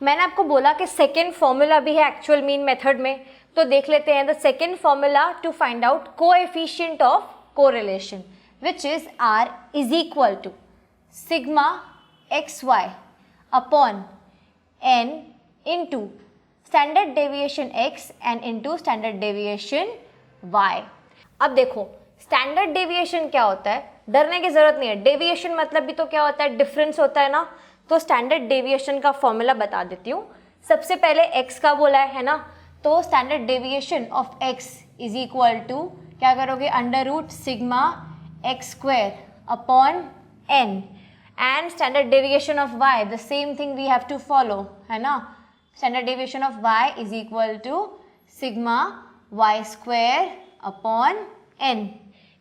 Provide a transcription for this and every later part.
मैंने आपको बोला कि सेकेंड फॉर्मूला भी है एक्चुअल मीन मेथड में, तो देख लेते हैं the second formula to find out coefficient of correlation which is R is equal to sigma XY upon N into standard deviation X and into standard deviation Y। अब देखो standard deviation क्या होता है, डरने की जरूरत नहीं है। डेविएशन मतलब भी तो क्या होता है, डिफरेंस होता है ना। तो स्टैंडर्ड डेविएशन का फॉर्मूला बता देती हूँ। सबसे पहले x का बोला है ना, तो standard deviation of x is equal to क्या करोगे, under root sigma x square upon n and standard deviation of y the same thing we have to follow, है ना। Standard deviation of y is equal to sigma y square upon n।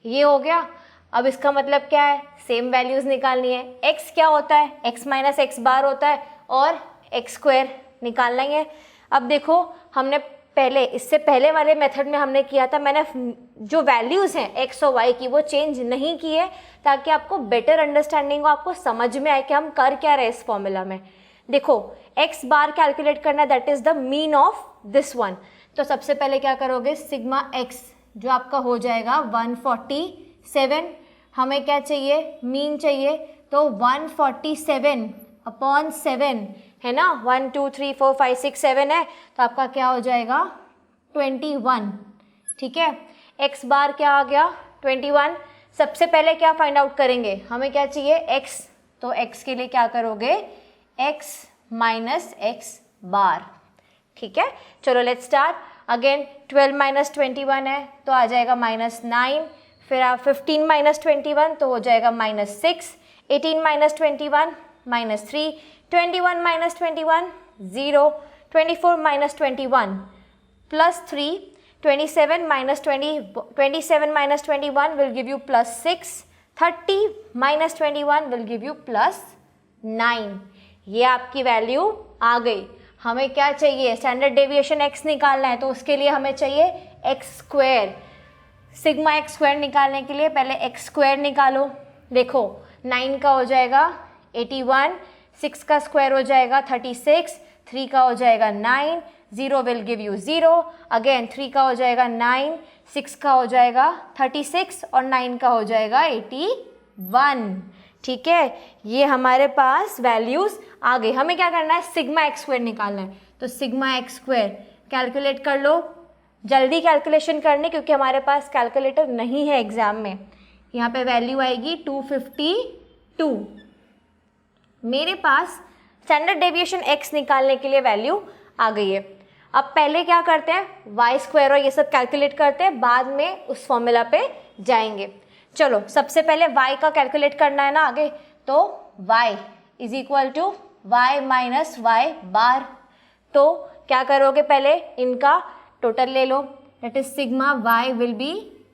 ये हो गया। अब इसका मतलब क्या है, सेम वैल्यूज निकालनी है। x क्या होता है, x माइनस एक्स बार होता है और x स्क्वायर निकालना ही है। अब देखो हमने पहले, इससे पहले वाले मेथड में हमने किया था, मैंने जो वैल्यूज़ हैं x और y की वो चेंज नहीं की है, ताकि आपको बेटर अंडरस्टैंडिंग हो, आपको समझ में आए कि हम कर क्या रहे इस फॉर्मूला में। देखो x बार कैलकुलेट करना है, that is the mean of this one. तो सबसे पहले क्या करोगे, सिग्मा x जो आपका हो जाएगा 147, हमें क्या चाहिए, मीन चाहिए, तो 147 अपॉन 7 है ना, 1 2 3 4 5 6 7 है, तो आपका क्या हो जाएगा 21। ठीक है, x बार क्या आ गया 21। सबसे पहले क्या फाइंड आउट करेंगे, हमें क्या चाहिए x, तो x के लिए क्या करोगे, x माइनस एक्स बार। ठीक है, चलो लेट्स स्टार्ट अगेन। 12 माइनस 21 है तो आ जाएगा -9, फिर आप 15 माइनस 21 तो हो जाएगा -6, 18 minus 21 -3, 21 minus 21 0, 24 minus 21 +3, 27 minus 21 will give you +6, 30 minus 21 will give you +9। ये आपकी वैल्यू आ गई। हमें क्या चाहिए, स्टैंडर्ड डेविएशन x निकालना है, तो उसके लिए हमें चाहिए x square. Sigma x square निकालने के लिए पहले x स्क्वायर निकालो। देखो 9 का हो जाएगा 81, 6 का स्क्वायर हो जाएगा 36, 3 का हो जाएगा 9, 0 विल गिव यू 0, अगेन 3 का हो जाएगा 9, 6 का हो जाएगा 36 और 9 का हो जाएगा 81। ठीक है, ये हमारे पास वैल्यूज़ आ गई। हमें क्या करना है, सिग्मा x स्क्वायर निकालना है, तो सिग्मा x स्क्वायर कैलकुलेट कर लो। जल्दी कैलकुलेशन करनी, क्योंकि हमारे पास कैलकुलेटर नहीं है एग्जाम में। यहाँ पे वैल्यू आएगी 252। मेरे पास स्टैंडर्ड डेविएशन x निकालने के लिए वैल्यू आ गई है। अब पहले क्या करते हैं, y स्क्वायर और ये सब कैलकुलेट करते हैं, बाद में उस फॉर्मूला पे जाएंगे। चलो सबसे पहले y का कैलकुलेट करना है ना आगे, तो y is equal to y minus Y bar. तो क्या करोगे, पहले इनका टोटल ले लो, that is sigma y will be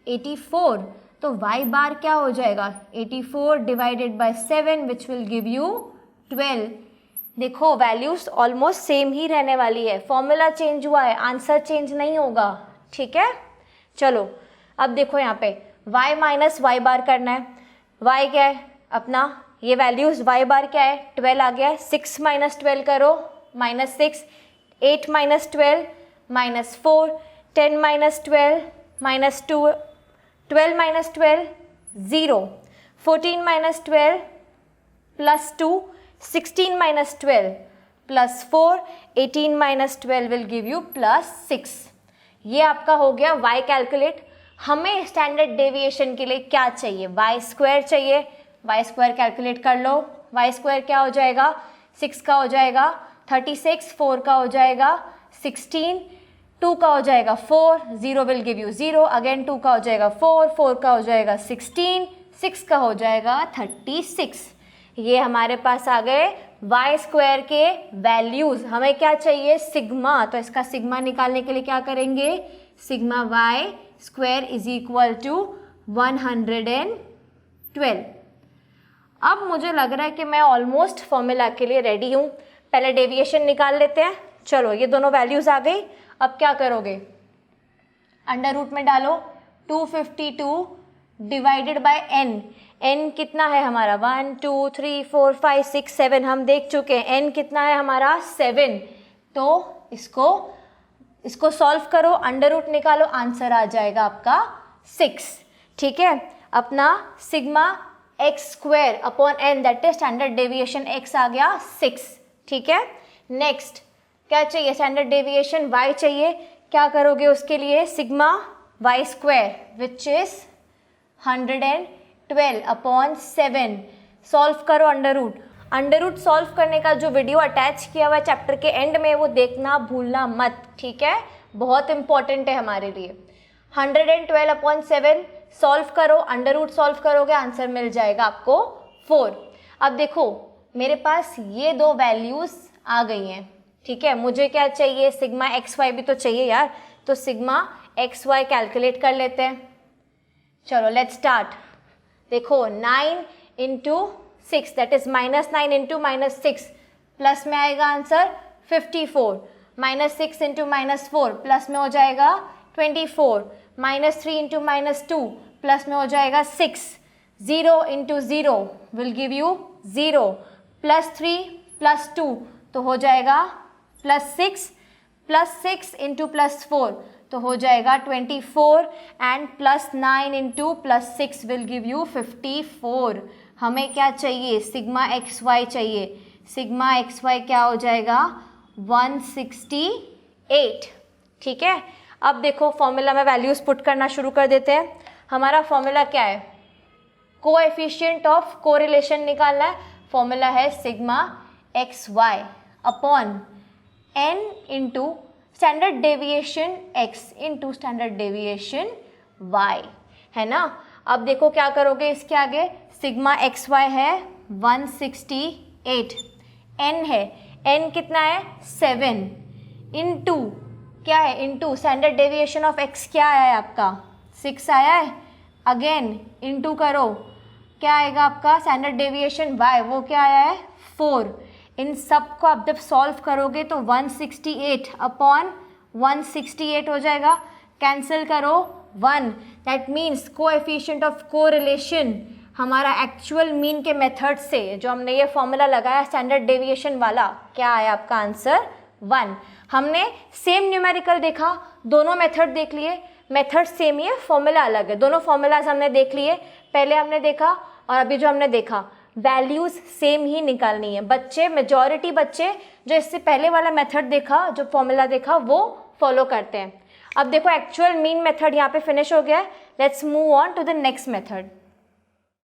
84, तो y बार क्या हो जाएगा 84 divided by 7 which will give you 12। देखो वैल्यूज ऑलमोस्ट सेम ही रहने वाली है, फॉर्मूला चेंज हुआ है, आंसर चेंज नहीं होगा। ठीक है, चलो अब देखो यहाँ पे y माइनस वाई बार करना है। y क्या है अपना, ये वैल्यूज y बार क्या है 12 आ गया है, 6 माइनस 12 करो -6, 8 minus 12 -4, 10 minus 12 -2, 12 minus 12 0, 14 minus 12 +2, 16 minus 12 +4, 18 minus 12 will give you +6। ये आपका हो गया y कैलकुलेट। हमें स्टैंडर्ड डेविएशन के लिए क्या चाहिए, y स्क्वायर चाहिए। y स्क्वायर कैलकुलेट कर लो, y स्क्वायर क्या हो जाएगा, 6 का हो जाएगा 36, 4 का हो जाएगा 16, 2 का हो जाएगा 4, 0 विल गिव यू 0, अगेन 2 का हो जाएगा 4, 4 का हो जाएगा 16, 6 का हो जाएगा 36। ये हमारे पास आ गए y स्क्वायर के वैल्यूज़। हमें क्या चाहिए, सिग्मा, तो इसका सिग्मा निकालने के लिए क्या करेंगे, sigma y square is equal to 112। अब मुझे लग रहा है कि मैं ऑलमोस्ट फॉर्मूला के लिए रेडी हूँ। पहले डेविएशन निकाल लेते हैं। चलो ये दोनों वैल्यूज़ आ गई। अब क्या करोगे, अंडर रूट में डालो, 252 डिवाइडेड बाय एन। एन कितना है हमारा 1 2 3 4 5 6 7 हम देख चुके हैं। एन कितना है हमारा 7। तो इसको सॉल्व करो, अंडर रूट निकालो, आंसर आ जाएगा आपका 6। ठीक है, अपना sigma X square upon N that is standard deviation X आ गया 6। ठीक है, नेक्स्ट क्या चाहिए, स्टैंडर्ड डेविएशन वाई चाहिए। क्या करोगे उसके लिए, sigma Y square which is 112 upon 7। Solve करो under root. Under root solve करने का जो वीडियो अटैच किया हुआ है चैप्टर के एंड में, वो देखना भूलना मत। ठीक है, बहुत इंपॉर्टेंट है हमारे लिए। 112 अपॉन 7 सॉल्व करो, अंडर रूट सॉल्व करोगे, आंसर मिल जाएगा आपको 4। अब देखो मेरे पास ये दो वैल्यूज आ गई हैं। ठीक है, मुझे क्या चाहिए, सिग्मा एक्स वाई भी तो चाहिए यार। तो सिग्मा एक्स वाई कैलकुलेट कर लेते हैं। चलो लेट्स स्टार्ट। देखो 9 into 6 that is -9 into -6 plus में आएगा आंसर 54। -6 इंटू -4 प्लस में हो जाएगा 24। -3 इंटू -2 प्लस में हो जाएगा 6। 0 इंटू 0 विल गिव यू 0। +3 +2 तो हो जाएगा +6। +6 इंटू +4 तो हो जाएगा 24 and +9 into +6 will give you 54। हमें क्या चाहिए, सिग्मा एक्स वाई चाहिए। सिग्मा एक्स वाई क्या हो जाएगा 168। ठीक है, अब देखो फॉर्मूला में वैल्यूज पुट करना शुरू कर देते हैं। हमारा फॉर्मूला क्या है, कोएफिशिएंट ऑफ कोरिलेशन निकालना है। फॉर्मूला है sigma X Y upon N into standard deviation x into standard deviation y, है ना। अब देखो क्या करोगे इसके आगे, सिग्मा एक्स वाई है 168, n है, n कितना है 7 इंटू क्या है, into standard deviation of x क्या आया है आपका 6 आया है। अगेन इंटू करो, क्या आएगा आपका स्टैंडर्ड डेविएशन y, वो क्या आया है 4। इन सब को आप जब सॉल्व करोगे तो 168 अपॉन 168 हो जाएगा। कैंसिल करो 1, that means coefficient of correlation हमारा एक्चुअल मीन के मेथड से जो हमने ये फॉर्मूला लगाया स्टैंडर्ड डेविएशन वाला, क्या आया आपका आंसर 1। हमने सेम न्यूमेरिकल देखा, दोनों मेथड देख लिए, मेथड सेम ही है, फॉर्मूला अलग है। दोनों फॉर्मूलाज हमने देख लिए, पहले हमने देखा और अभी जो हमने देखा, वैल्यूज सेम ही निकालनी है। बच्चे, मेजॉरिटी बच्चे जो इससे पहले वाला मेथड देखा, जो फॉर्मूला देखा, वो फॉलो करते हैं। अब देखो एक्चुअल मीन मेथड यहाँ पे फिनिश हो गया है। Let's move on to the next method.